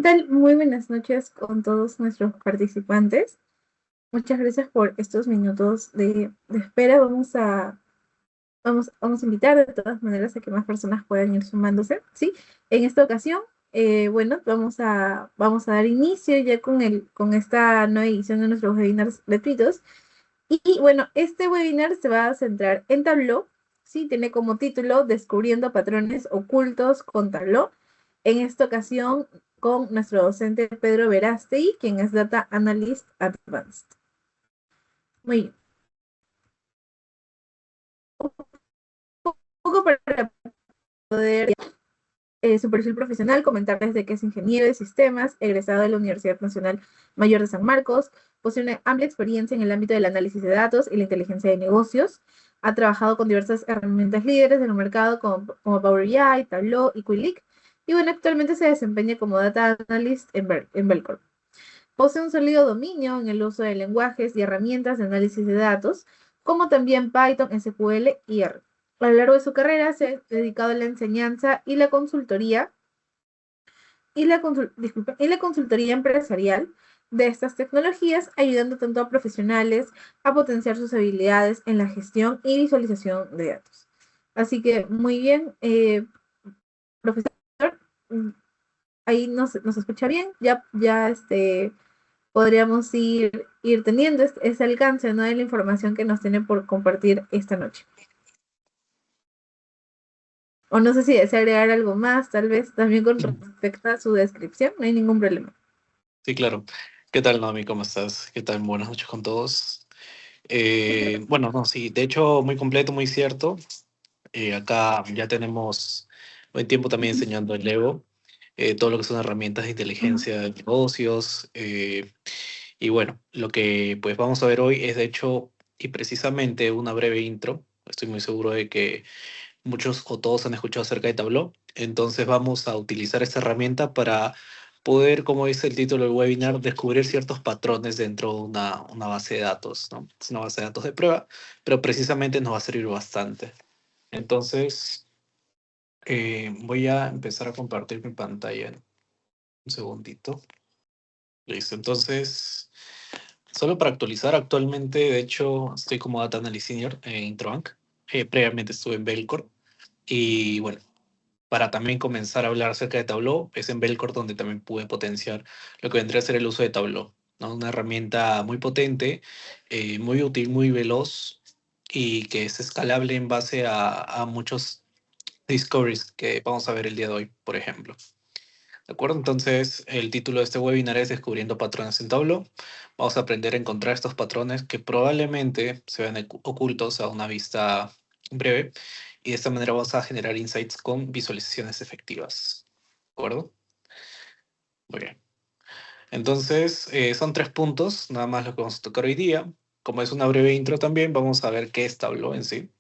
tal? Muy buenas noches con todos nuestros participantes. Muchas gracias por estos minutos de espera. Vamos a invitar de todas maneras a que más personas puedan ir sumándose, ¿sí? En esta ocasión, bueno, vamos a dar inicio ya con esta nueva edición de nuestros webinars gratuitos. Y bueno, este webinar se va a centrar en Tableau, ¿sí? Tiene como título Descubriendo patrones ocultos con Tableau. En esta ocasión con nuestro docente Pedro Verástegui, quien es Data Analyst Advanced. Muy bien. Un poco para poder su perfil profesional, comentarles de que es ingeniero de sistemas, egresado de la Universidad Nacional Mayor de San Marcos, posee una amplia experiencia en el ámbito del análisis de datos y la inteligencia de negocios. Ha trabajado con diversas herramientas líderes del mercado como Power BI, Tableau y Qlik. Y bueno, actualmente se desempeña como Data Analyst en Belcorp. Posee un sólido dominio en el uso de lenguajes y herramientas de análisis de datos, como también Python, SQL y R. A lo largo de su carrera se ha dedicado a la enseñanza y la consultoría y la consultoría empresarial de estas tecnologías, ayudando tanto a profesionales a potenciar sus habilidades en la gestión y visualización de datos. Así que muy bien, profesor, mm, ahí nos escucha bien, ya podríamos ir teniendo ese alcance, ¿no? De la información que nos tiene por compartir esta noche. O no sé si desea agregar algo más, tal vez también con respecto a su descripción, no hay ningún problema. Sí, claro. ¿Qué tal, Naomi? ¿Cómo estás? ¿Qué tal? Buenas noches con todos. Bueno, no, sí, de hecho, muy completo, muy cierto. Acá ya tenemos buen tiempo también enseñando el Lego, todo lo que son herramientas de inteligencia de negocios. Y bueno, lo que pues vamos a ver hoy es de hecho y precisamente una breve intro. Estoy muy seguro de que muchos o todos han escuchado acerca de Tableau. Entonces vamos a utilizar esta herramienta para poder, como dice el título del webinar, descubrir ciertos patrones dentro de una base de datos, ¿no? Es una base de datos de prueba, pero precisamente nos va a servir bastante. Entonces, voy a empezar a compartir mi pantalla en un segundito. Listo, entonces, solo para actualizar, actualmente, de hecho, estoy como Data Analyst Senior en Introbank. Previamente estuve en Belcorp. Y bueno, para también comenzar a hablar acerca de Tableau, es en Belcorp donde también pude potenciar lo que vendría a ser el uso de Tableau, ¿no? Una herramienta muy potente, muy útil, muy veloz y que es escalable en base a muchos discoveries que vamos a ver el día de hoy, por ejemplo. ¿De acuerdo? Entonces, el título de este webinar es Descubriendo patrones en Tableau. Vamos a aprender a encontrar estos patrones que probablemente se vean ocultos a una vista breve y de esta manera vamos a generar insights con visualizaciones efectivas. ¿De acuerdo? Muy bien. Entonces, son 3 puntos, nada más lo que vamos a tocar hoy día. Como es una breve intro también, vamos a ver qué es Tableau en sí,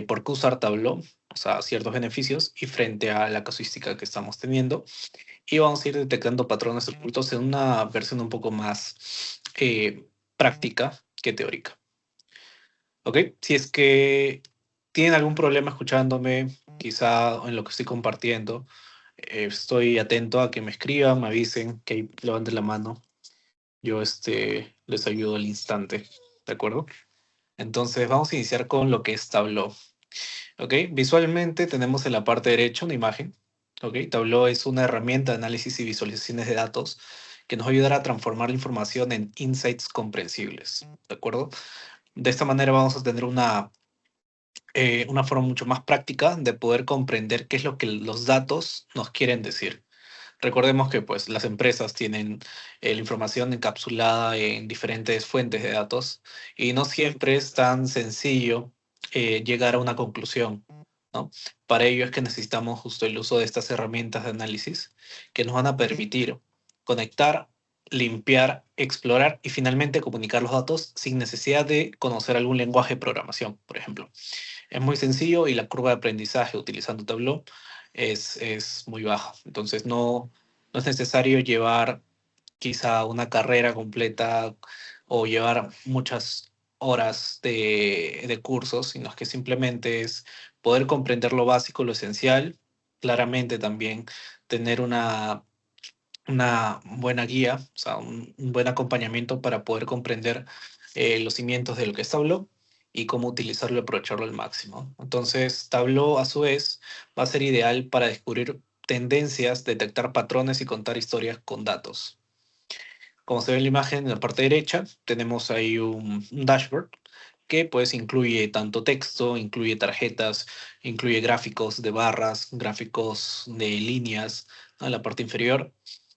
por qué usar Tableau, o sea, ciertos beneficios y frente a la casuística que estamos teniendo. Y vamos a ir detectando patrones ocultos en una versión un poco más práctica que teórica. ¿Ok? Si es que tienen algún problema escuchándome, quizá en lo que estoy compartiendo, estoy atento a que me escriban, me avisen, que levanten la mano. Yo les ayudo al instante. ¿De acuerdo? Entonces vamos a iniciar con lo que es Tableau. ¿Ok? Visualmente tenemos en la parte derecha una imagen. ¿Ok? Tableau es una herramienta de análisis y visualizaciones de datos que nos ayudará a transformar la información en insights comprensibles. ¿De acuerdo? De esta manera vamos a tener una forma mucho más práctica de poder comprender qué es lo que los datos nos quieren decir. Recordemos que pues, las empresas tienen la información encapsulada en diferentes fuentes de datos y no siempre es tan sencillo llegar a una conclusión, ¿no? Para ello es que necesitamos justo el uso de estas herramientas de análisis que nos van a permitir conectar, limpiar, explorar y finalmente comunicar los datos sin necesidad de conocer algún lenguaje de programación, por ejemplo. Es muy sencillo y la curva de aprendizaje utilizando Tableau es muy baja. Entonces no es necesario llevar quizá una carrera completa o llevar muchas horas de cursos, sino que simplemente es poder comprender lo básico, lo esencial, claramente también tener una buena guía, o sea, un buen acompañamiento para poder comprender los cimientos de lo que es Tableau y cómo utilizarlo y aprovecharlo al máximo. Entonces, Tableau, a su vez, va a ser ideal para descubrir tendencias, detectar patrones y contar historias con datos. Como se ve en la imagen, en la parte derecha, tenemos ahí un dashboard que pues incluye tanto texto, incluye tarjetas, incluye gráficos de barras, gráficos de líneas, ¿no? En la parte inferior.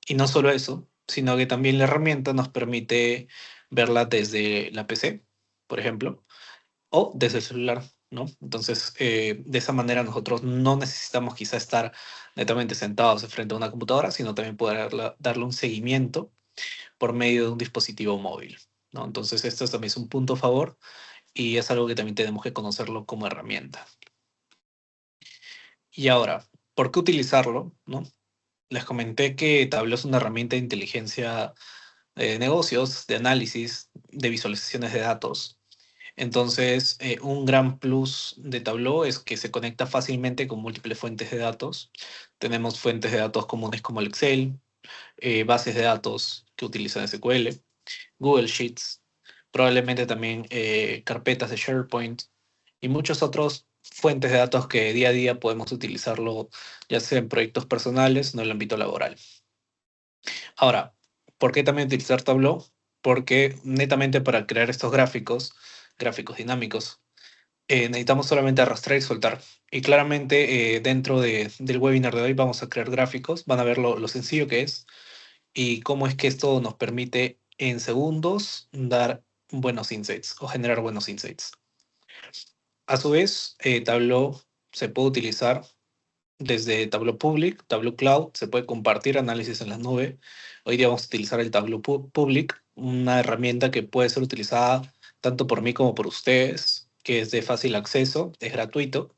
Y no solo eso, sino que también la herramienta nos permite verla desde la PC, por ejemplo, o desde el celular, ¿no? Entonces, de esa manera nosotros no necesitamos quizá estar netamente sentados frente a una computadora, sino también poder darle un seguimiento por medio de un dispositivo móvil, ¿no? Entonces, esto también es un punto a favor y es algo que también tenemos que conocerlo como herramienta. Y ahora, ¿por qué utilizarlo? ¿No? Les comenté que Tableau es una herramienta de inteligencia de negocios, de análisis, de visualizaciones de datos. Entonces, un gran plus de Tableau es que se conecta fácilmente con múltiples fuentes de datos. Tenemos fuentes de datos comunes como el Excel, bases de datos que utilizan SQL, Google Sheets, probablemente también carpetas de SharePoint y muchos otros fuentes de datos que día a día podemos utilizarlo, ya sea en proyectos personales o en el ámbito laboral. Ahora, ¿por qué también utilizar Tableau? Porque netamente para crear estos gráficos, gráficos dinámicos, necesitamos solamente arrastrar y soltar. Y claramente dentro del webinar de hoy vamos a crear gráficos, van a ver lo sencillo que es y cómo es que esto nos permite en segundos dar buenos insights o generar buenos insights. A su vez, Tableau se puede utilizar desde Tableau Public, Tableau Cloud, se puede compartir análisis en la nube. Hoy día vamos a utilizar el Tableau Public, una herramienta que puede ser utilizada tanto por mí como por ustedes, que es de fácil acceso, es gratuito.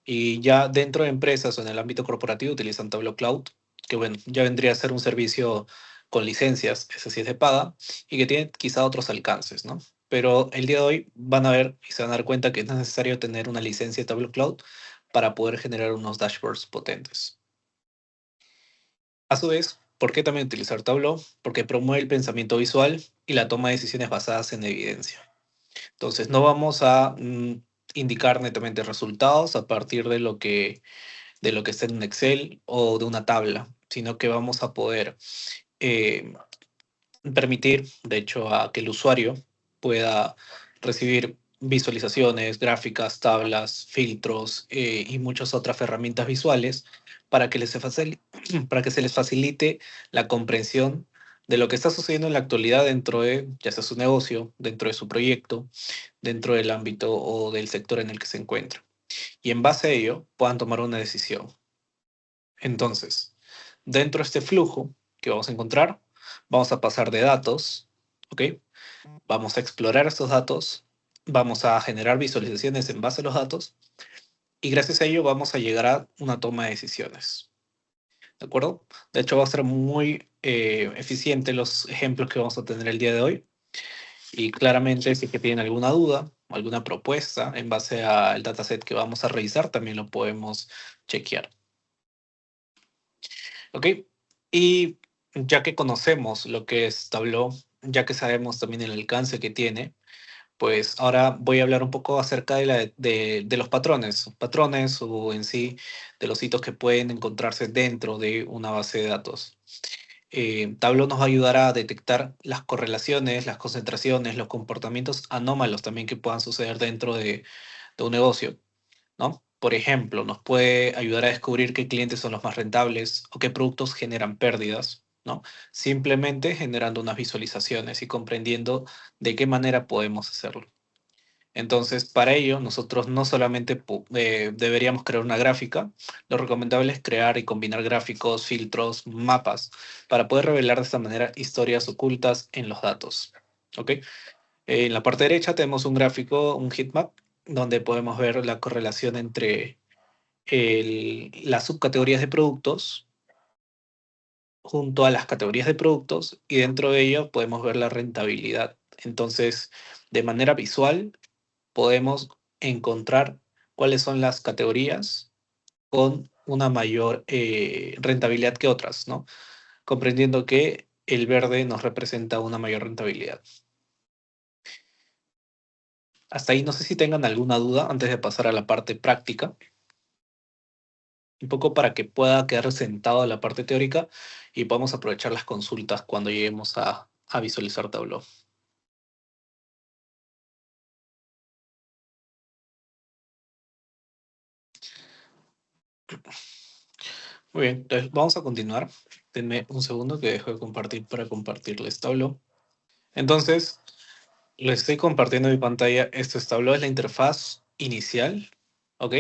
Y ya dentro de empresas o en el ámbito corporativo utilizan Tableau Cloud, que bueno, ya vendría a ser un servicio con licencias, ese sí es de paga, y que tiene quizá otros alcances, ¿no? Pero el día de hoy van a ver y se van a dar cuenta que no es necesario tener una licencia de Tableau Cloud para poder generar unos dashboards potentes. A su vez, ¿por qué también utilizar Tableau? Porque promueve el pensamiento visual y la toma de decisiones basadas en evidencia. Entonces, no vamos a indicar netamente resultados a partir de lo que está en un Excel o de una tabla, sino que vamos a poder eh, permitir, de hecho, a que el usuario pueda recibir visualizaciones, gráficas, tablas, filtros y muchas otras herramientas visuales para que, para que se les facilite la comprensión de lo que está sucediendo en la actualidad dentro de, ya sea su negocio, dentro de su proyecto, dentro del ámbito o del sector en el que se encuentra. Y en base a ello puedan tomar una decisión. Entonces, dentro de este flujo que vamos a encontrar, vamos a pasar de datos, ¿ok? Vamos a explorar estos datos, vamos a generar visualizaciones en base a los datos y gracias a ello vamos a llegar a una toma de decisiones, ¿de acuerdo? De hecho, va a ser muy eficiente los ejemplos que vamos a tener el día de hoy y claramente si es que tienen alguna duda o alguna propuesta en base al dataset que vamos a revisar, también lo podemos chequear. ¿Ok? Y ya que conocemos lo que es Tableau, ya que sabemos también el alcance que tiene, pues ahora voy a hablar un poco acerca de los patrones, patrones o en sí de los hitos que pueden encontrarse dentro de una base de datos. Tableau nos va a ayudar a detectar las correlaciones, las concentraciones, los comportamientos anómalos también que puedan suceder dentro de un negocio, ¿no? Por ejemplo, nos puede ayudar a descubrir qué clientes son los más rentables o qué productos generan pérdidas, ¿no? Simplemente generando unas visualizaciones y comprendiendo de qué manera podemos hacerlo. Entonces, para ello, nosotros no solamente deberíamos crear una gráfica, lo recomendable es crear y combinar gráficos, filtros, mapas, para poder revelar de esta manera historias ocultas en los datos. ¿Ok? En la parte derecha tenemos un gráfico, un heatmap, donde podemos ver la correlación entre las subcategorías de productos junto a las categorías de productos y dentro de ello podemos ver la rentabilidad. Entonces, de manera visual, podemos encontrar cuáles son las categorías con una mayor rentabilidad que otras, ¿no? comprendiendo que el verde nos representa una mayor rentabilidad. Hasta ahí no sé si tengan alguna duda antes de pasar a la parte práctica, un poco para que pueda quedar sentado la parte teórica y podamos aprovechar las consultas cuando lleguemos a visualizar Tableau. Muy bien, entonces vamos a continuar. Denme un segundo que dejo de compartir para compartirles Tableau. Entonces, les estoy compartiendo mi pantalla. Esto es Tableau, es la interfaz inicial, ¿ok?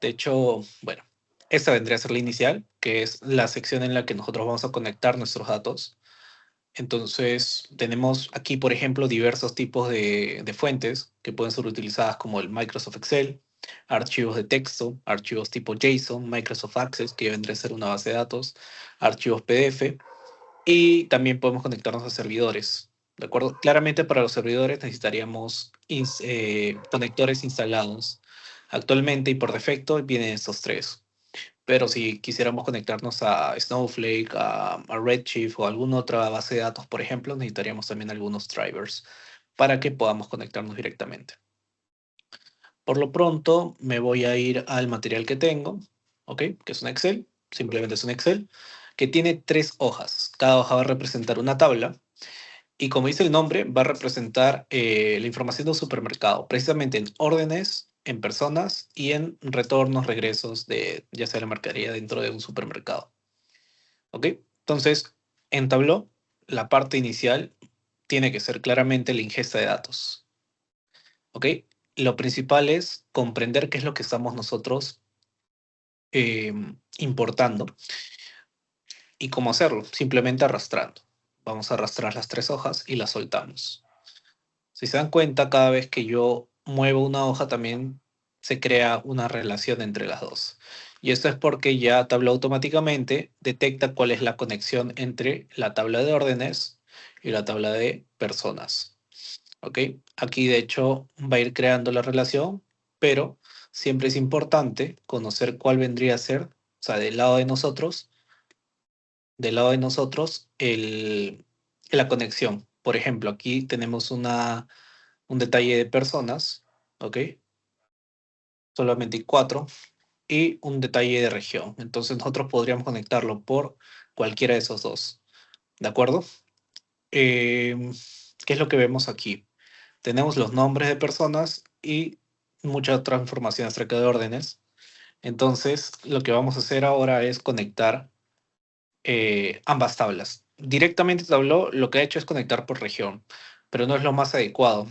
De hecho, bueno, esta vendría a ser la inicial, que es la sección en la que nosotros vamos a conectar nuestros datos. Entonces, tenemos aquí, por ejemplo, diversos tipos de fuentes que pueden ser utilizadas como el Microsoft Excel, archivos de texto, archivos tipo JSON, Microsoft Access, que vendría a ser una base de datos, archivos PDF, y también podemos conectarnos a servidores. ¿De acuerdo? Claramente para los servidores necesitaríamos conectores instalados. Actualmente y por defecto vienen estos tres. Pero si quisiéramos conectarnos a Snowflake, a Redshift o alguna otra base de datos, por ejemplo, necesitaríamos también algunos drivers para que podamos conectarnos directamente. Por lo pronto, me voy a ir al material que tengo, ¿ok? Que es un Excel, simplemente es un Excel, que tiene 3 hojas. Cada hoja va a representar una tabla y como dice el nombre, va a representar la información de un supermercado, precisamente en órdenes, en personas y en retornos, regresos de ya sea la mercadería dentro de un supermercado. ¿Ok? Entonces, en Tableau, la parte inicial tiene que ser claramente la ingesta de datos. ¿Ok? Lo principal es comprender qué es lo que estamos nosotros importando y cómo hacerlo, simplemente arrastrando. Vamos a arrastrar las 3 hojas y las soltamos. Si se dan cuenta, cada vez que yo muevo una hoja también se crea una relación entre las dos. Y esto es porque ya Tableau automáticamente detecta cuál es la conexión entre la tabla de órdenes y la tabla de personas. ¿Ok? Aquí de hecho va a ir creando la relación, pero siempre es importante conocer cuál vendría a ser, o sea, del lado de nosotros, la conexión. Por ejemplo, aquí tenemos un detalle de personas, ¿ok? Solamente hay 4, y un detalle de región. Entonces nosotros podríamos conectarlo por cualquiera de esos dos, ¿de acuerdo? ¿Qué es lo que vemos aquí? Tenemos los nombres de personas y mucha otra información acerca de órdenes. Entonces, lo que vamos a hacer ahora es conectar ambas tablas. Directamente Tableau lo que ha hecho es conectar por región, pero no es lo más adecuado.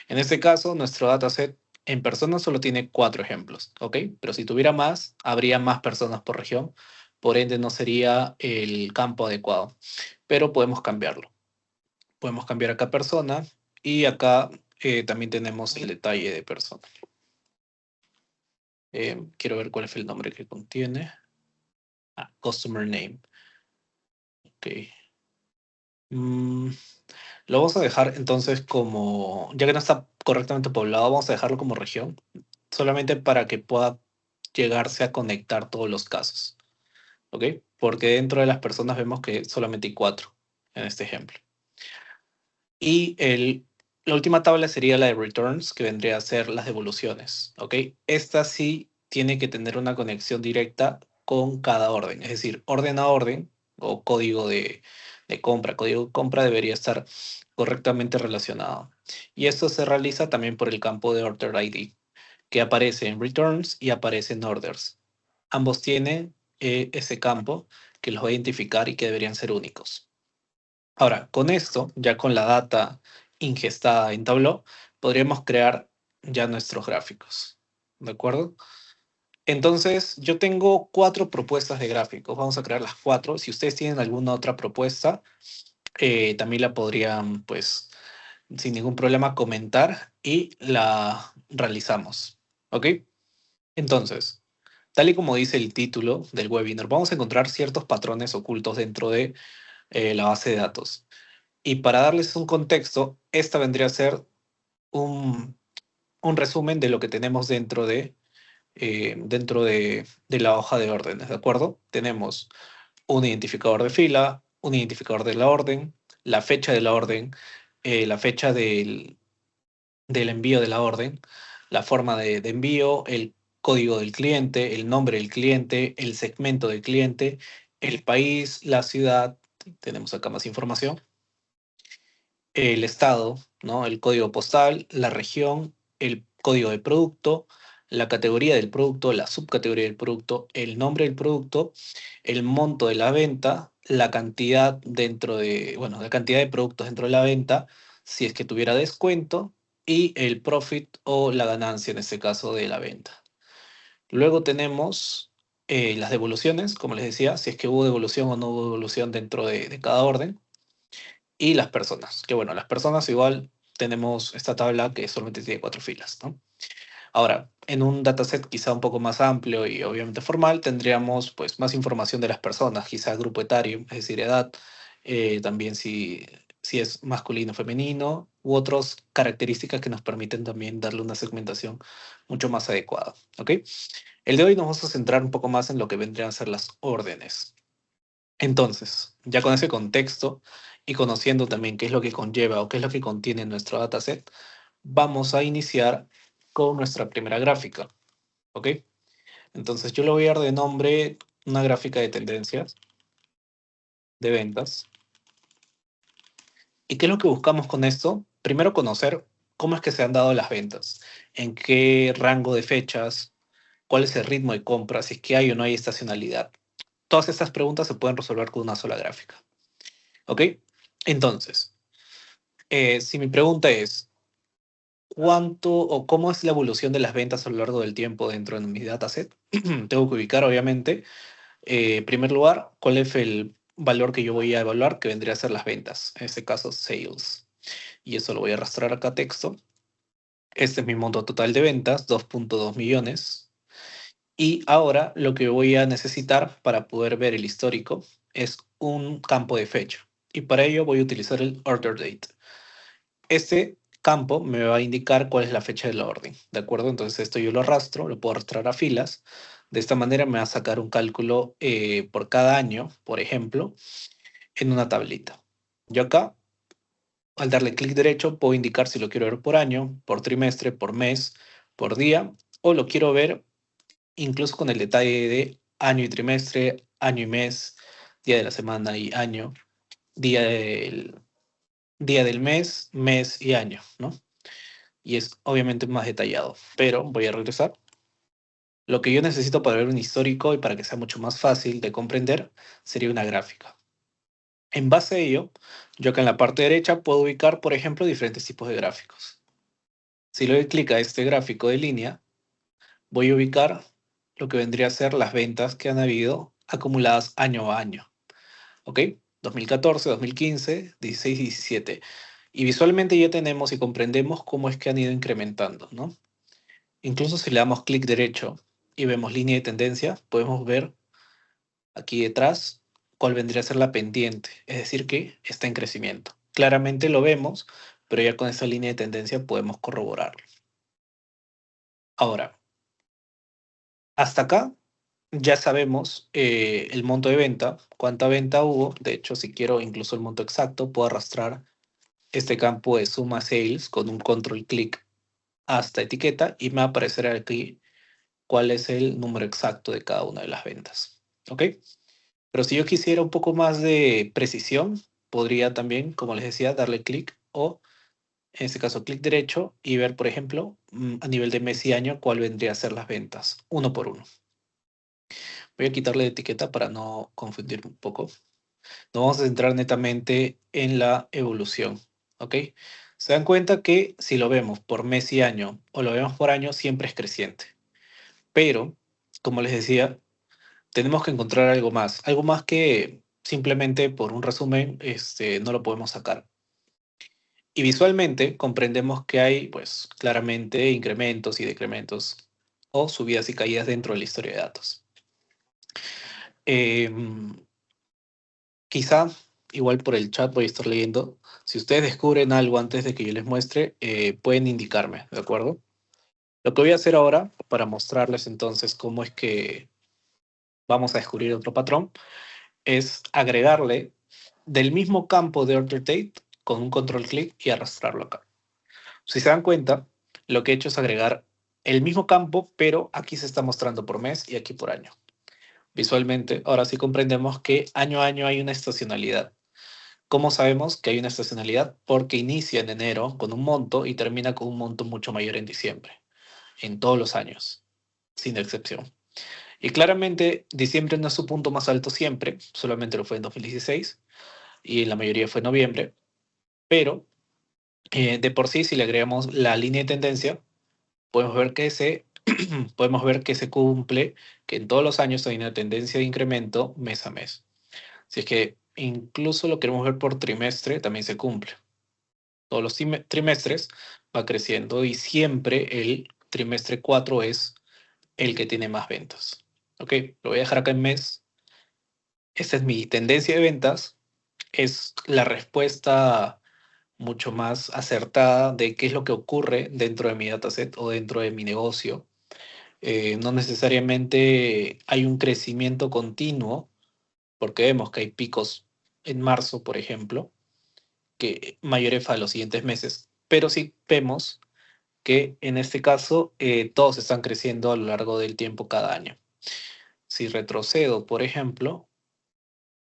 En este caso, nuestro dataset en personas solo tiene 4 ejemplos, ¿ok? Pero si tuviera más, habría más personas por región, por ende no sería el campo adecuado, pero podemos cambiarlo. Podemos cambiar acá persona y acá también tenemos el detalle de persona. Quiero ver cuál es el nombre que contiene. Customer name. Ok. Mm, lo vamos a dejar entonces como, ya que no está correctamente poblado, vamos a dejarlo como región, solamente para que pueda llegarse a conectar todos los casos, ¿ok? Porque dentro de las personas vemos que solamente hay 4 en este ejemplo. Y la última tabla sería la de returns, que vendría a ser las devoluciones, ¿ok? Esta sí tiene que tener una conexión directa con cada orden, es decir, orden a orden o código de compra, código de compra debería estar correctamente relacionado. Y esto se realiza también por el campo de Order ID, que aparece en returns y aparece en orders. Ambos tienen ese campo que los va a identificar y que deberían ser únicos. Ahora, con esto, ya con la data ingestada en Tableau, podríamos crear ya nuestros gráficos. ¿De acuerdo? Entonces, yo tengo 4 propuestas de gráficos. Vamos a crear las 4. Si ustedes tienen alguna otra propuesta, también la podrían, pues, sin ningún problema comentar y la realizamos. ¿Ok? Entonces, tal y como dice el título del webinar, vamos a encontrar ciertos patrones ocultos dentro de la base de datos. Y para darles un contexto, esta vendría a ser un, un resumen de lo que tenemos dentro de la hoja de órdenes, ¿de acuerdo? Tenemos un identificador de fila, un identificador de la orden, la fecha de la orden, la fecha del envío de la orden, la forma de envío, el código del cliente, el nombre del cliente, el segmento del cliente, el país, la ciudad, tenemos acá más información, el estado, ¿no? El código postal, la región, el código de producto, la categoría del producto, la subcategoría del producto, el nombre del producto, el monto de la venta, la cantidad dentro de, bueno, la cantidad de productos dentro de la venta, si es que tuviera descuento, y el profit o la ganancia en este caso de la venta. Luego tenemos las devoluciones, como les decía, si es que hubo devolución o no hubo devolución dentro de cada orden y las personas. Que bueno, las personas igual tenemos esta tabla que solamente tiene 4 filas, ¿no? Ahora, en un dataset quizá un poco más amplio y obviamente formal, tendríamos pues más información de las personas, quizá grupo etario, es decir, edad, también si es masculino o femenino, u otras características que nos permiten también darle una segmentación mucho más adecuada, ¿ok? El de hoy nos vamos a centrar un poco más en lo que vendrían a ser las órdenes. Entonces, ya con ese contexto y conociendo también qué es lo que conlleva o qué es lo que contiene nuestro dataset, vamos a iniciar con nuestra primera gráfica, ¿ok? Entonces yo le voy a dar de nombre una gráfica de tendencias de ventas. ¿Y qué es lo que buscamos con esto? Primero conocer cómo es que se han dado las ventas, en qué rango de fechas, cuál es el ritmo de compra, si es que hay o no hay estacionalidad. Todas estas preguntas se pueden resolver con una sola gráfica, ¿ok? Entonces, si mi pregunta es, ¿cuánto o cómo es la evolución de las ventas a lo largo del tiempo dentro de mi dataset? Tengo que ubicar, obviamente, en primer lugar, cuál es el valor que yo voy a evaluar, que vendría a ser las ventas, en este caso, sales. Y eso lo voy a arrastrar acá a texto. Este es mi monto total de ventas, 2.2 millones. Y ahora lo que voy a necesitar para poder ver el histórico es un campo de fecha. Y para ello voy a utilizar el order date. Este campo me va a indicar cuál es la fecha de la orden, ¿de acuerdo? Entonces esto yo lo arrastro, lo puedo arrastrar a filas. De esta manera me va a sacar un cálculo por cada año, por ejemplo, en una tablita. Yo acá, al darle clic derecho, puedo indicar si lo quiero ver por año, por trimestre, por mes, por día, o lo quiero ver incluso con el detalle de año y trimestre, año y mes, día de la semana y año, día del, día del mes, mes y año, ¿no? Y es obviamente más detallado, pero voy a regresar. Lo que yo necesito para ver un histórico y para que sea mucho más fácil de comprender sería una gráfica. En base a ello, yo acá en la parte derecha puedo ubicar, por ejemplo, diferentes tipos de gráficos. Si le doy clic a este gráfico de línea, voy a ubicar lo que vendría a ser las ventas que han habido acumuladas año a año. ¿Ok? 2014, 2015, 16 y 17. Y visualmente ya tenemos y comprendemos cómo es que han ido incrementando, ¿no? Incluso si le damos clic derecho y vemos línea de tendencia, podemos ver aquí detrás cuál vendría a ser la pendiente, es decir, que está en crecimiento. Claramente lo vemos, pero ya con esa línea de tendencia podemos corroborarlo. Ahora, hasta acá ya sabemos el monto de venta, cuánta venta hubo. De hecho, si quiero incluso el monto exacto, puedo arrastrar este campo de suma sales con un control clic hasta etiqueta y me va a aparecer aquí cuál es el número exacto de cada una de las ventas. ¿Ok? Pero si yo quisiera un poco más de precisión, podría también, como les decía, darle clic o, en este caso, clic derecho y ver, por ejemplo, a nivel de mes y año, cuál vendría a ser las ventas, uno por uno. Voy a quitarle etiqueta para no confundir un poco. Nos vamos a centrar netamente en la evolución. ¿Ok? Se dan cuenta que si lo vemos por mes y año o lo vemos por año, siempre es creciente. Pero, como les decía, tenemos que encontrar algo más que simplemente por un resumen no lo podemos sacar. Y visualmente comprendemos que hay, pues, claramente incrementos y decrementos o subidas y caídas dentro de la historia de datos. Em, Quizá, igual por el chat voy a estar leyendo, si ustedes descubren algo antes de que yo les muestre, pueden indicarme, ¿de acuerdo? Lo que voy a hacer ahora, para mostrarles entonces cómo es que vamos a descubrir otro patrón, es agregarle del mismo campo de order date con un control clic y arrastrarlo acá. Si se dan cuenta, lo que he hecho es agregar el mismo campo, pero aquí se está mostrando por mes y aquí por año. Visualmente, ahora sí comprendemos que año a año hay una estacionalidad. ¿Cómo sabemos que hay una estacionalidad? Porque inicia en enero con un monto y termina con un monto mucho mayor en diciembre, en todos los años, sin excepción. Y claramente diciembre no es su punto más alto siempre, solamente lo fue en 2016 y en la mayoría fue en noviembre, pero de por sí si le agregamos la línea de tendencia, podemos ver que podemos ver que se cumple, que en todos los años hay una tendencia de incremento mes a mes. Si es que incluso lo queremos ver por trimestre, también se cumple. Todos los trimestres va creciendo y siempre el trimestre 4 es el que tiene más ventas. Ok, lo voy a dejar acá en mes. Esta es mi tendencia de ventas. Es la respuesta mucho más acertada de qué es lo que ocurre dentro de mi dataset o dentro de mi negocio. No necesariamente hay un crecimiento continuo, porque vemos que hay picos en marzo, por ejemplo, que mayores a los siguientes meses, pero sí vemos que en este caso todos están creciendo a lo largo del tiempo cada año. Si retrocedo, por ejemplo,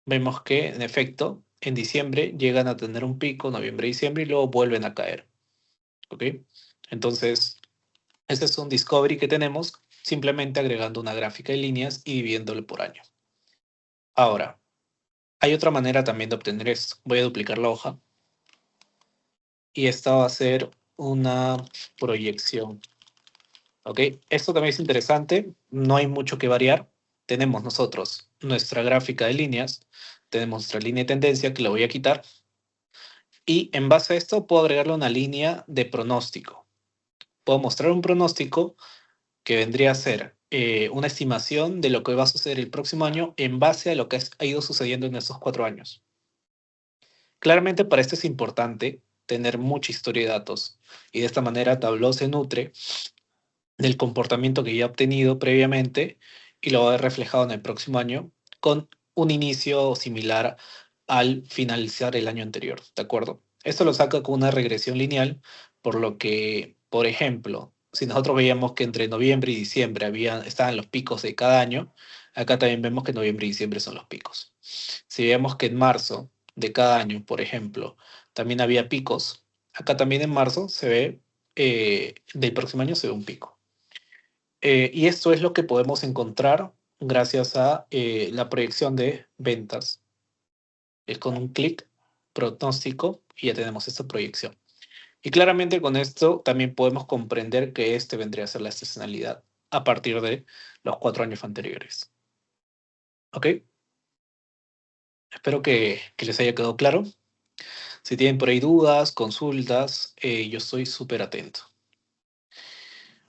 vemos que en efecto en diciembre llegan a tener un pico, noviembre, diciembre, y luego vuelven a caer. ¿Ok? Entonces, este es un discovery que tenemos simplemente agregando una gráfica de líneas y dividiéndolo por año. Ahora, hay otra manera también de obtener esto. Voy a duplicar la hoja y esta va a ser una proyección. ¿Ok? Esto también es interesante, no hay mucho que variar. Tenemos nosotros nuestra gráfica de líneas, tenemos nuestra línea de tendencia que la voy a quitar y en base a esto puedo agregarle una línea de pronóstico. Puedo mostrar un pronóstico que vendría a ser una estimación de lo que va a suceder el próximo año en base a lo que ha ido sucediendo en estos 4 años. Claramente para esto es importante tener mucha historia de datos y de esta manera Tableau se nutre del comportamiento que ya ha obtenido previamente y lo va a ver reflejado en el próximo año con un inicio similar al finalizar el año anterior, ¿de acuerdo? Esto lo saca con una regresión lineal, por lo que, por ejemplo, si nosotros veíamos que entre noviembre y diciembre estaban los picos de cada año, acá también vemos que noviembre y diciembre son los picos. Si vemos que en marzo de cada año, por ejemplo, también había picos, acá también en marzo se ve, del próximo año se ve un pico. Y esto es lo que podemos encontrar gracias a la proyección de ventas. Es con un clic, pronóstico, y ya tenemos esta proyección. Y claramente con esto también podemos comprender que este vendría a ser la estacionalidad a partir de los 4 años anteriores. ¿Ok? Espero que les haya quedado claro. Si tienen por ahí dudas, consultas, yo estoy súper atento.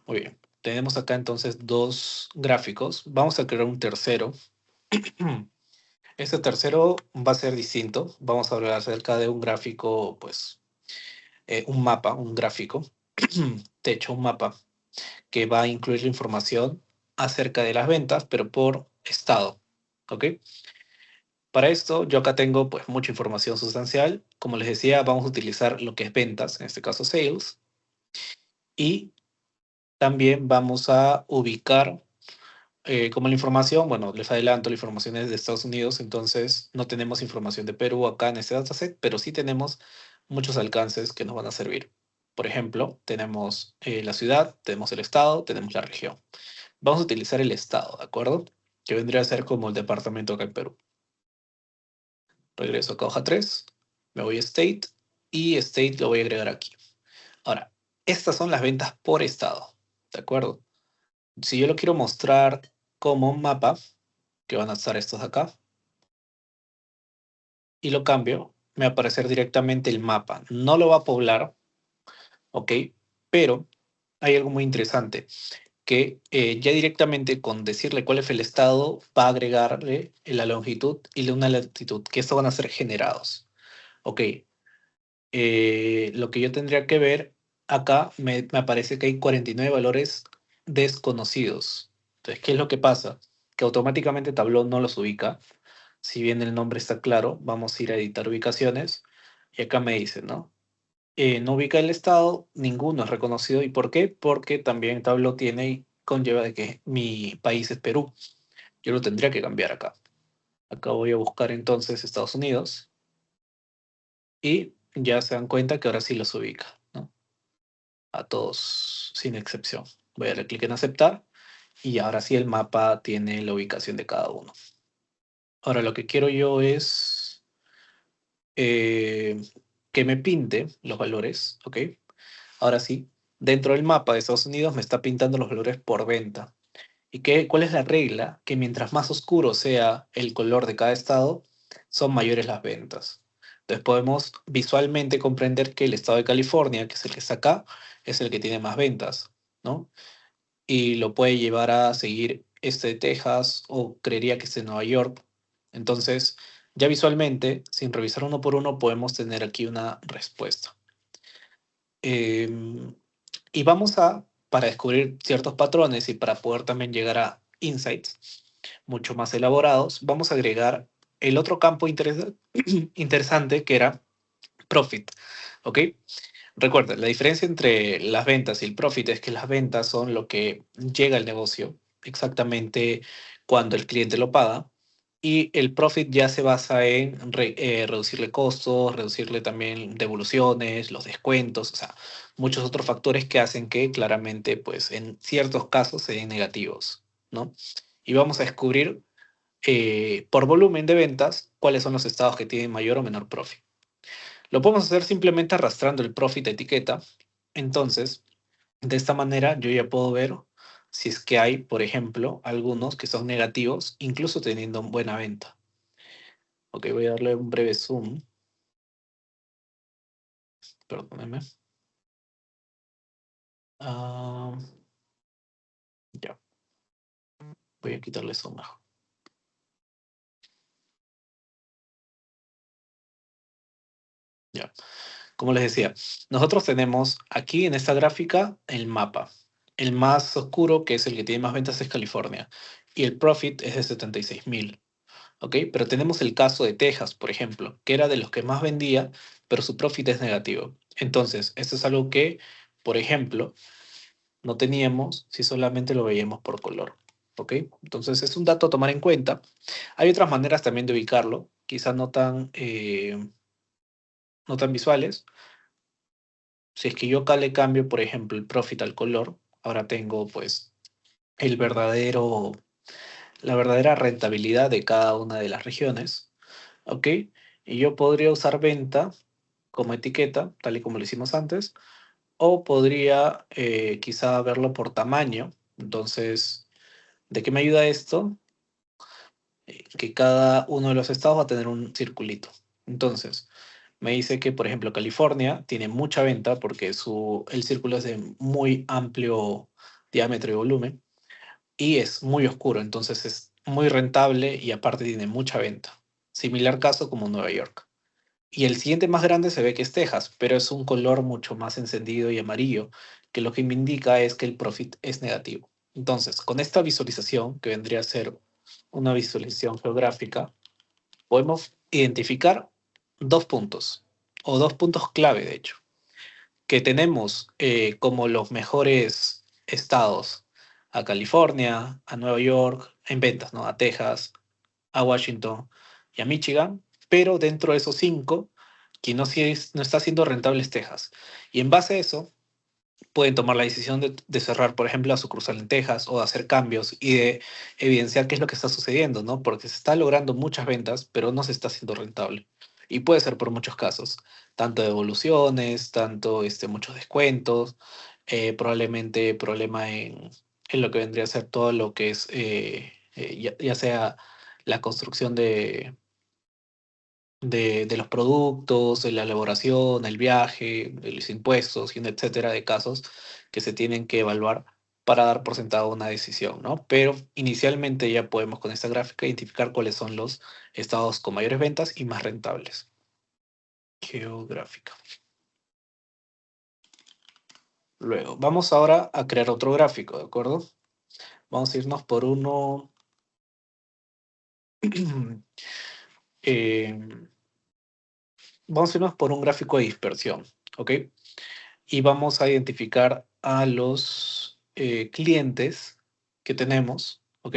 Muy bien. Tenemos acá entonces dos gráficos. Vamos a crear un tercero. Este tercero va a ser distinto. Vamos a hablar acerca de un gráfico, pues, un mapa, un gráfico. De hecho, un mapa que va a incluir la información acerca de las ventas, pero por estado. ¿Ok? Para esto, yo acá tengo, pues, mucha información sustancial. Como les decía, vamos a utilizar lo que es ventas, en este caso sales. Y también vamos a ubicar como la información, bueno, les adelanto, la información es de Estados Unidos, entonces no tenemos información de Perú acá en este dataset, pero sí tenemos muchos alcances que nos van a servir. Por ejemplo, tenemos la ciudad, tenemos el estado, tenemos la región. Vamos a utilizar el estado, ¿de acuerdo? Que vendría a ser como el departamento acá en Perú. Regreso acá a hoja 3, me voy a State y State lo voy a agregar aquí. Ahora, estas son las ventas por estado, ¿de acuerdo? Si yo lo quiero mostrar como un mapa, que van a estar estos de acá, y lo cambio, me va a aparecer directamente el mapa. No lo va a poblar, ¿ok? Pero hay algo muy interesante, que ya directamente con decirle cuál es el estado, va a agregarle la longitud y una latitud, que estos van a ser generados, ¿ok? Lo que yo tendría que ver acá, me aparece que hay 49 valores desconocidos. Entonces, ¿qué es lo que pasa? Que automáticamente Tableau no los ubica, si bien el nombre está claro, vamos a ir a editar ubicaciones y acá me dice, ¿no? No ubica el estado, ninguno es reconocido. ¿Y por qué? Porque también Tableau tiene y conlleva de que mi país es Perú. Yo lo tendría que cambiar acá. Acá voy a buscar entonces Estados Unidos y ya se dan cuenta que ahora sí los ubica, ¿no? A todos sin excepción. Voy a darle clic en aceptar y ahora sí el mapa tiene la ubicación de cada uno. Ahora lo que quiero yo es eh, que me pinte los valores, ¿ok? Ahora sí, dentro del mapa de Estados Unidos me está pintando los valores por venta. ¿Y cuál es la regla? Que mientras más oscuro sea el color de cada estado, son mayores las ventas. Entonces podemos visualmente comprender que el estado de California, que es el que está acá, es el que tiene más ventas, ¿no? Y lo puede llevar a seguir este de Texas o creería que es de Nueva York. Entonces, ya visualmente, sin revisar uno por uno, podemos tener aquí una respuesta. Em, y vamos a, para descubrir ciertos patrones y para poder también llegar a insights mucho más elaborados, vamos a agregar el otro campo interesante que era profit. ¿Ok? Recuerda, la diferencia entre las ventas y el profit es que las ventas son lo que llega al negocio exactamente cuando el cliente lo paga y el profit ya se basa en reducirle costos, reducirle también devoluciones, los descuentos, o sea, muchos otros factores que hacen que claramente, pues en ciertos casos se den negativos, ¿no? Y vamos a descubrir por volumen de ventas cuáles son los estados que tienen mayor o menor profit. Lo podemos hacer simplemente arrastrando el profit a etiqueta. Entonces, de esta manera yo ya puedo ver si es que hay, por ejemplo, algunos que son negativos, incluso teniendo buena venta. Ok, voy a darle un breve zoom. Perdónenme. Ah, ya, voy a quitarle zoom mejor. Ya, como les decía, nosotros tenemos aquí en esta gráfica el mapa. El más oscuro, que es el que tiene más ventas, es California. Y el profit es de 76,000. ¿Ok? Pero tenemos el caso de Texas, por ejemplo, que era de los que más vendía, pero su profit es negativo. Entonces, esto es algo que, por ejemplo, no teníamos si solamente lo veíamos por color. ¿Ok? Entonces, es un dato a tomar en cuenta. Hay otras maneras también de ubicarlo, quizás no tan visuales. Si es que yo acá le cambio, por ejemplo, el profit al color, ahora tengo pues el la verdadera rentabilidad de cada una de las regiones. ¿Ok? Y yo podría usar venta como etiqueta, tal y como lo hicimos antes, o podría quizá verlo por tamaño. Entonces, ¿de qué me ayuda esto? Que cada uno de los estados va a tener un circulito. Entonces, me dice que, por ejemplo, California tiene mucha venta porque el círculo es de muy amplio diámetro y volumen y es muy oscuro, entonces es muy rentable y aparte tiene mucha venta. Similar caso como Nueva York. Y el siguiente más grande se ve que es Texas, pero es un color mucho más encendido y amarillo, que lo que me indica es que el profit es negativo. Entonces, con esta visualización, que vendría a ser una visualización geográfica, podemos identificar dos puntos, o dos puntos clave, de hecho, que tenemos como los mejores estados a California, a Nueva York, en ventas, ¿no? A Texas, a Washington y a Michigan, pero dentro de esos cinco, quien no está siendo rentable es Texas. Y en base a eso, pueden tomar la decisión de cerrar, por ejemplo, la sucursal en Texas o de hacer cambios y de evidenciar qué es lo que está sucediendo, ¿no? Porque se está logrando muchas ventas, pero no se está haciendo rentable. Y puede ser por muchos casos, tanto devoluciones, tanto muchos descuentos, probablemente problema en lo que vendría a ser todo lo que es, ya sea la construcción de los productos, de la elaboración, el viaje, de los impuestos y un etcétera de casos que se tienen que evaluar para dar por sentado una decisión, ¿no? Pero inicialmente ya podemos con esta gráfica identificar cuáles son los estados con mayores ventas y más rentables. Geográfica. Luego, vamos ahora a crear otro gráfico, ¿de acuerdo? Vamos a irnos por uno eh, vamos a irnos por un gráfico de dispersión, ¿ok? Y vamos a identificar a los clientes que tenemos, ¿ok?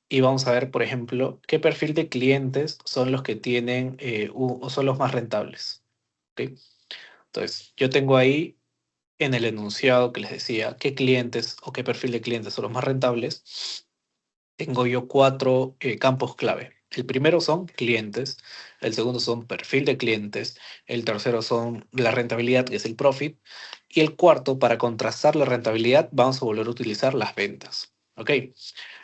Y vamos a ver, por ejemplo, qué perfil de clientes son los que tienen o son los más rentables, ¿ok? Entonces, yo tengo ahí en el enunciado que les decía qué clientes o qué perfil de clientes son los más rentables. Tengo yo cuatro campos clave. El primero son clientes, el segundo son perfil de clientes, el tercero son la rentabilidad, que es el profit, y el cuarto, para contrastar la rentabilidad, vamos a volver a utilizar las ventas. ¿Ok?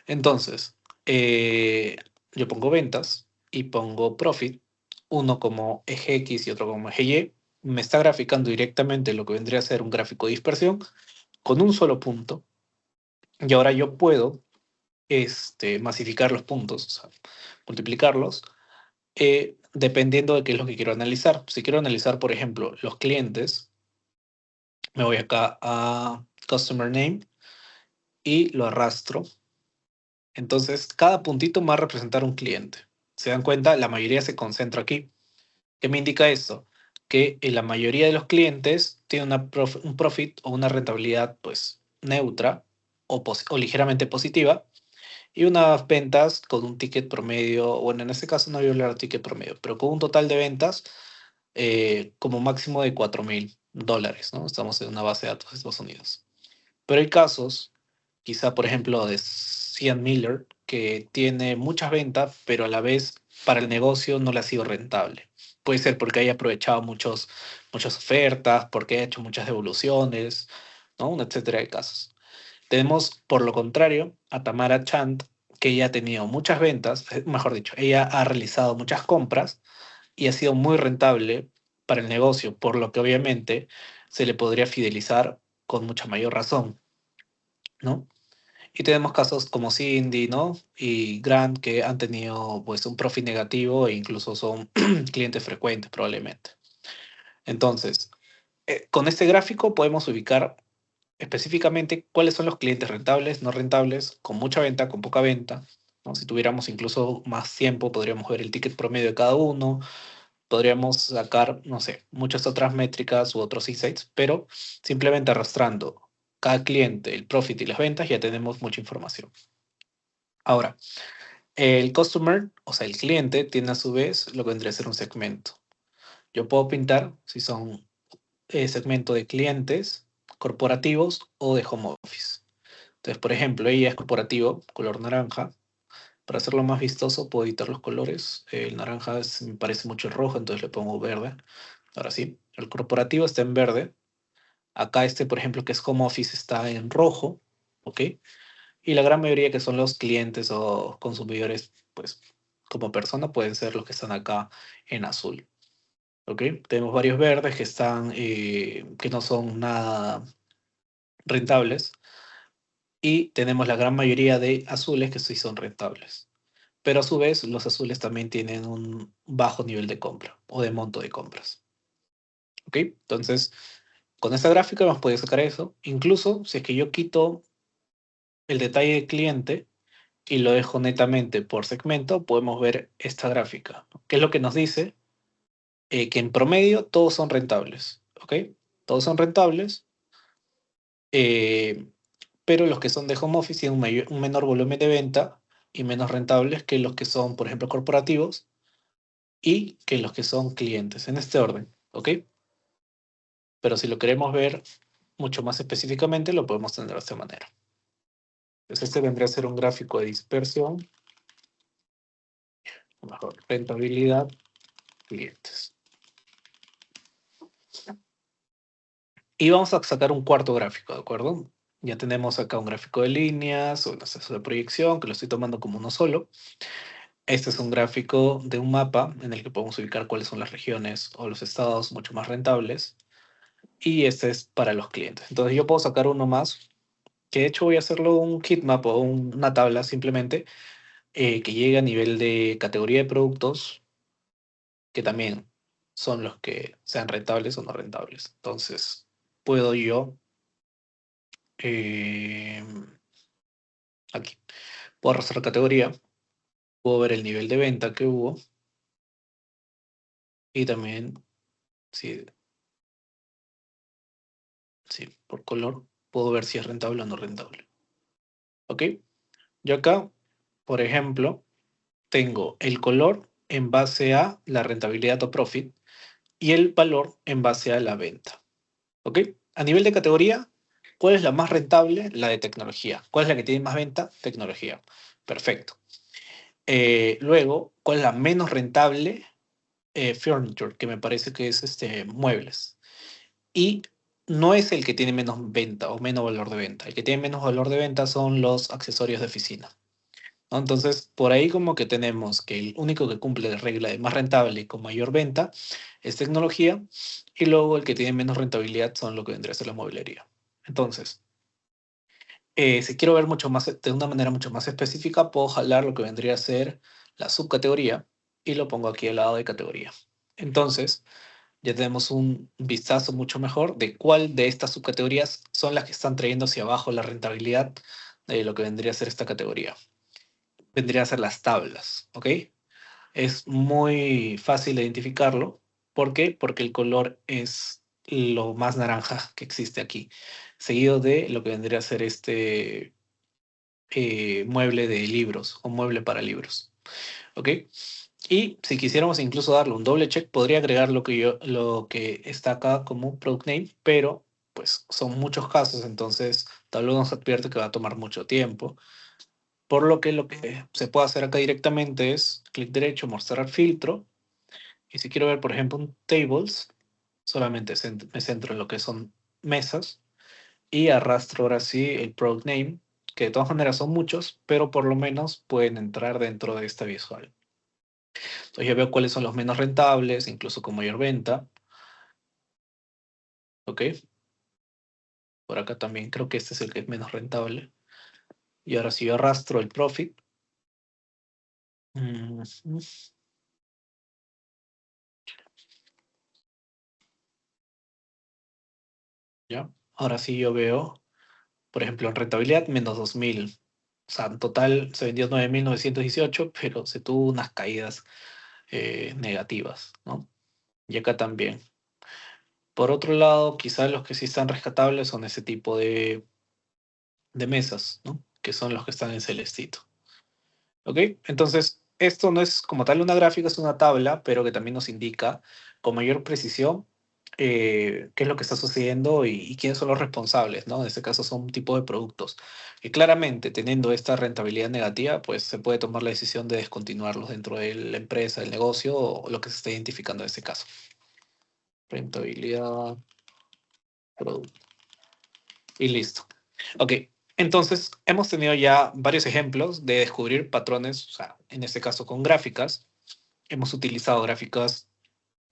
Entonces, yo pongo ventas y pongo profit, uno como eje X y otro como eje Y. Me está graficando directamente lo que vendría a ser un gráfico de dispersión con un solo punto. Y ahora yo puedo masificar los puntos, o sea, multiplicarlos, dependiendo de qué es lo que quiero analizar. Si quiero analizar, por ejemplo, los clientes, me voy acá a Customer Name y lo arrastro. Entonces, cada puntito me va a representar un cliente. ¿Se dan cuenta? La mayoría se concentra aquí. ¿Qué me indica esto? Que la mayoría de los clientes tiene un profit o una rentabilidad pues neutra o ligeramente positiva y unas ventas con un ticket promedio, bueno, en este caso no voy a hablar de ticket promedio, pero con un total de ventas como máximo de $4,000, ¿no? Estamos en una base de datos de Estados Unidos. Pero hay casos, quizá por ejemplo de Cian Miller, que tiene muchas ventas, pero a la vez para el negocio no le ha sido rentable. Puede ser porque haya aprovechado muchas ofertas, porque ha hecho muchas devoluciones, ¿no? Una etcétera de casos. Tenemos, por lo contrario, a Tamara Chand, que ella ha tenido muchas ventas, mejor dicho, ella ha realizado muchas compras y ha sido muy rentable para el negocio, por lo que obviamente se le podría fidelizar con mucha mayor razón, ¿no? Y tenemos casos como Cindy, ¿no? Y Grant que han tenido pues un profit negativo e incluso son clientes frecuentes probablemente. Entonces, con este gráfico podemos ubicar específicamente cuáles son los clientes rentables, no rentables, con mucha venta, con poca venta, ¿no? Si tuviéramos incluso más tiempo, podríamos ver el ticket promedio de cada uno, podríamos sacar, no sé, muchas otras métricas u otros insights, pero simplemente arrastrando cada cliente, el profit y las ventas, ya tenemos mucha información. Ahora, el customer, o sea, el cliente, tiene a su vez lo que vendría a ser un segmento. Yo puedo pintar si son segmento de clientes, corporativos o de home office. Entonces, por ejemplo, ella es corporativo, color naranja. Para hacerlo más vistoso, puedo editar los colores. El naranja me parece mucho el rojo, entonces le pongo verde. Ahora sí, el corporativo está en verde. Acá este, por ejemplo, que es home office, está en rojo, ¿ok? Y la gran mayoría que son los clientes o consumidores, pues como persona, pueden ser los que están acá en azul, ¿ok? Tenemos varios verdes que están, que no son nada rentables. Y tenemos la gran mayoría de azules que sí son rentables. Pero a su vez, los azules también tienen un bajo nivel de compra o de monto de compras. ¿Ok? Entonces, con esta gráfica hemos podido sacar eso. Incluso si es que yo quito el detalle de cliente y lo dejo netamente por segmento, podemos ver esta gráfica, ¿no? ¿Qué es lo que nos dice? Que en promedio todos son rentables. ¿Ok? Todos son rentables. eh, pero los que son de home office tienen un menor volumen de venta y menos rentables que los que son, por ejemplo, corporativos y que los que son clientes, en este orden, ¿ok? Pero si lo queremos ver mucho más específicamente, lo podemos tener de esta manera. Entonces este vendría a ser un gráfico de dispersión, o mejor, rentabilidad, clientes. Y vamos a sacar un cuarto gráfico, ¿de acuerdo? Ya tenemos acá un gráfico de líneas, un exceso de proyección, que lo estoy tomando como uno solo. Este es un gráfico de un mapa en el que podemos ubicar cuáles son las regiones o los estados mucho más rentables. Y este es para los clientes. Entonces yo puedo sacar uno más, que de hecho voy a hacerlo un heatmap o una tabla simplemente que llegue a nivel de categoría de productos, que también son los que sean rentables o no rentables. Entonces puedo yo, eh, aquí, puedo arrastrar categoría, puedo ver el nivel de venta que hubo Y también, sí, sí, por color, puedo ver si es rentable o no rentable. ¿Ok? Yo acá, por ejemplo, tengo el color en base a la rentabilidad o profit y el valor en base a la venta. ¿Ok? A nivel de categoría, ¿cuál es la más rentable? La de tecnología. ¿Cuál es la que tiene más venta? Tecnología. Perfecto. Luego, ¿cuál es la menos rentable? Furniture, que me parece que es muebles. Y no es el que tiene menos venta o menos valor de venta. El que tiene menos valor de venta son los accesorios de oficina, ¿no? Entonces, por ahí como que tenemos que el único que cumple la regla de más rentable y con mayor venta es tecnología, y luego el que tiene menos rentabilidad son lo que vendría a ser la mobiliaria. Entonces, si quiero ver mucho más, de una manera mucho más específica, puedo jalar lo que vendría a ser la subcategoría y lo pongo aquí al lado de categoría. Entonces, ya tenemos un vistazo mucho mejor de cuál de estas subcategorías son las que están trayendo hacia abajo la rentabilidad de lo que vendría a ser esta categoría. Vendría a ser las tablas, ¿ok? Es muy fácil de identificarlo. ¿Por qué? Porque el color es lo más naranja que existe aquí, seguido de lo que vendría a ser mueble de libros o mueble para libros, ¿ok? Y si quisiéramos incluso darle un doble check, podría agregar lo que está acá como product name, pero pues son muchos casos, entonces tal vez nos advierte que va a tomar mucho tiempo. Por lo que se puede hacer acá directamente es clic derecho, mostrar filtro. Y si quiero ver, por ejemplo, un tables, solamente me centro en lo que son mesas y arrastro ahora sí el product name, que de todas maneras son muchos, pero por lo menos pueden entrar dentro de esta visual. Entonces ya veo cuáles son los menos rentables, incluso con mayor venta. ¿Ok? Por acá también creo que este es el que es menos rentable. Y ahora si yo arrastro el profit. mm, ¿Ya? Ahora sí yo veo, por ejemplo, en rentabilidad menos 2000. O sea, en total se vendió 9918, pero se tuvo unas caídas negativas, ¿no? Y acá también. Por otro lado, quizás los que sí están rescatables son ese tipo de mesas, ¿no? Que son los que están en celestito. ¿Ok? Entonces, esto no es como tal una gráfica, es una tabla, pero que también nos indica con mayor precisión qué es lo que está sucediendo y quiénes son los responsables, ¿no? En este caso son un tipo de productos. Y claramente, teniendo esta rentabilidad negativa, pues se puede tomar la decisión de descontinuarlos dentro de la empresa, del negocio o lo que se está identificando en este caso. Rentabilidad, producto. Y listo. Ok, entonces hemos tenido ya varios ejemplos de descubrir patrones, o sea, en este caso con gráficas. Hemos utilizado gráficas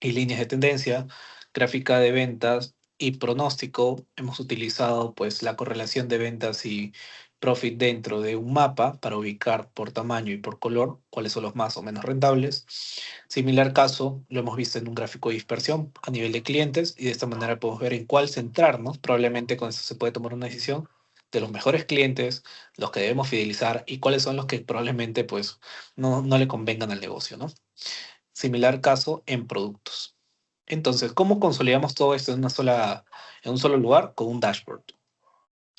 y líneas de tendencia, gráfica de ventas y pronóstico. Hemos utilizado pues la correlación de ventas y profit dentro de un mapa para ubicar por tamaño y por color cuáles son los más o menos rentables. Similar caso lo hemos visto en un gráfico de dispersión a nivel de clientes y de esta manera podemos ver en cuál centrarnos. Probablemente con eso se puede tomar una decisión de los mejores clientes, los que debemos fidelizar y cuáles son los que probablemente pues no le convengan al negocio, ¿no? Similar caso en productos. Entonces, ¿cómo consolidamos todo esto en un solo lugar? Con un dashboard.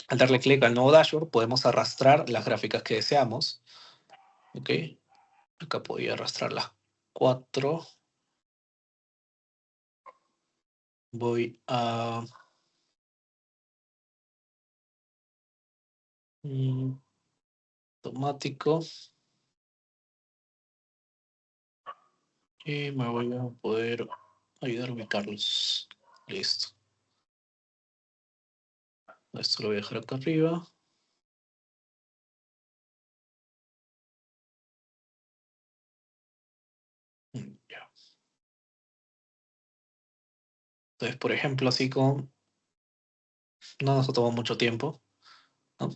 Al darle clic al nuevo dashboard, podemos arrastrar las gráficas que deseamos. ¿Ok? Acá podría arrastrar las 4. Voy a automático y me voy a poder ayudar a ubicarlos. Listo. Esto lo voy a dejar acá arriba. Ya. Entonces, por ejemplo, así no nos toma mucho tiempo, ¿no?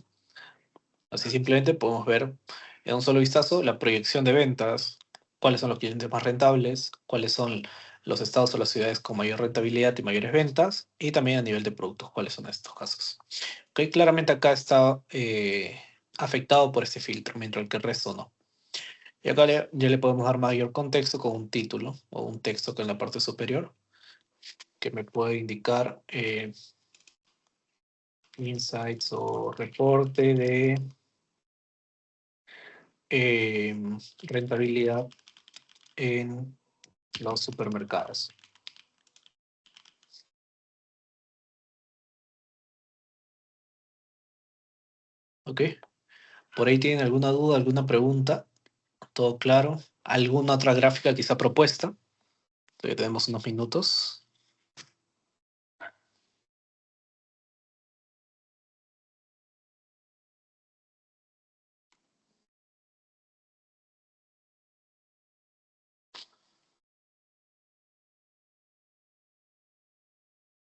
Así simplemente podemos ver en un solo vistazo la proyección de ventas, cuáles son los clientes más rentables, cuáles son los estados o las ciudades con mayor rentabilidad y mayores ventas, y también a nivel de productos, cuáles son estos casos. Ok, claramente acá está afectado por este filtro, mientras que el resto no. Y acá ya le podemos dar mayor contexto con un título o un texto que en la parte superior que me puede indicar insights o reporte de rentabilidad en los supermercados. ¿Ok? ¿Por ahí tienen alguna duda, alguna pregunta? ¿Todo claro? ¿Alguna otra gráfica quizá propuesta? Todavía tenemos unos minutos.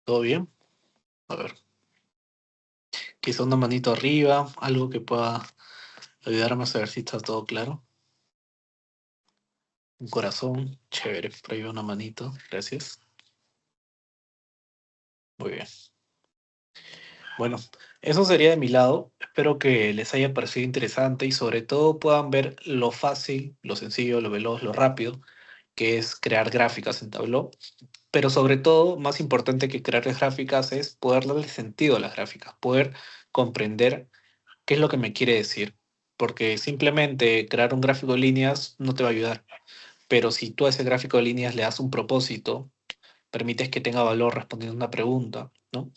¿Todo bien? A ver, quizá una manito arriba, algo que pueda ayudarme a saber si está todo claro. Un corazón, chévere, por ahí va una manito, gracias. Muy bien. Bueno, eso sería de mi lado. Espero que les haya parecido interesante y sobre todo puedan ver lo fácil, lo sencillo, lo veloz, lo rápido que es crear gráficas en Tableau. Pero sobre todo, más importante que crear las gráficas es poder darle sentido a las gráficas, poder comprender qué es lo que me quiere decir. Porque simplemente crear un gráfico de líneas no te va a ayudar. Pero si tú a ese gráfico de líneas le das un propósito, permites que tenga valor respondiendo a una pregunta, ¿no?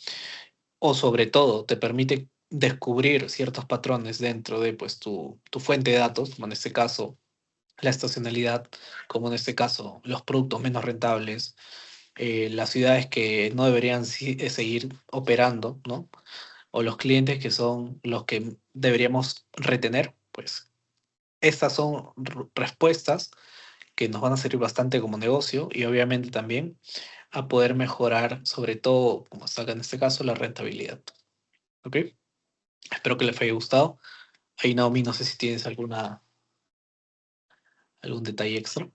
O sobre todo, te permite descubrir ciertos patrones dentro de pues, tu fuente de datos, como en este caso la estacionalidad, como en este caso los productos menos rentables, las ciudades que no deberían seguir operando, ¿no? O los clientes que son los que deberíamos retener, pues estas son respuestas que nos van a servir bastante como negocio y obviamente también a poder mejorar, sobre todo, como está acá en este caso, la rentabilidad. ¿Ok? Espero que les haya gustado. Ahí, Naomi, no sé si tienes algún detalle extra.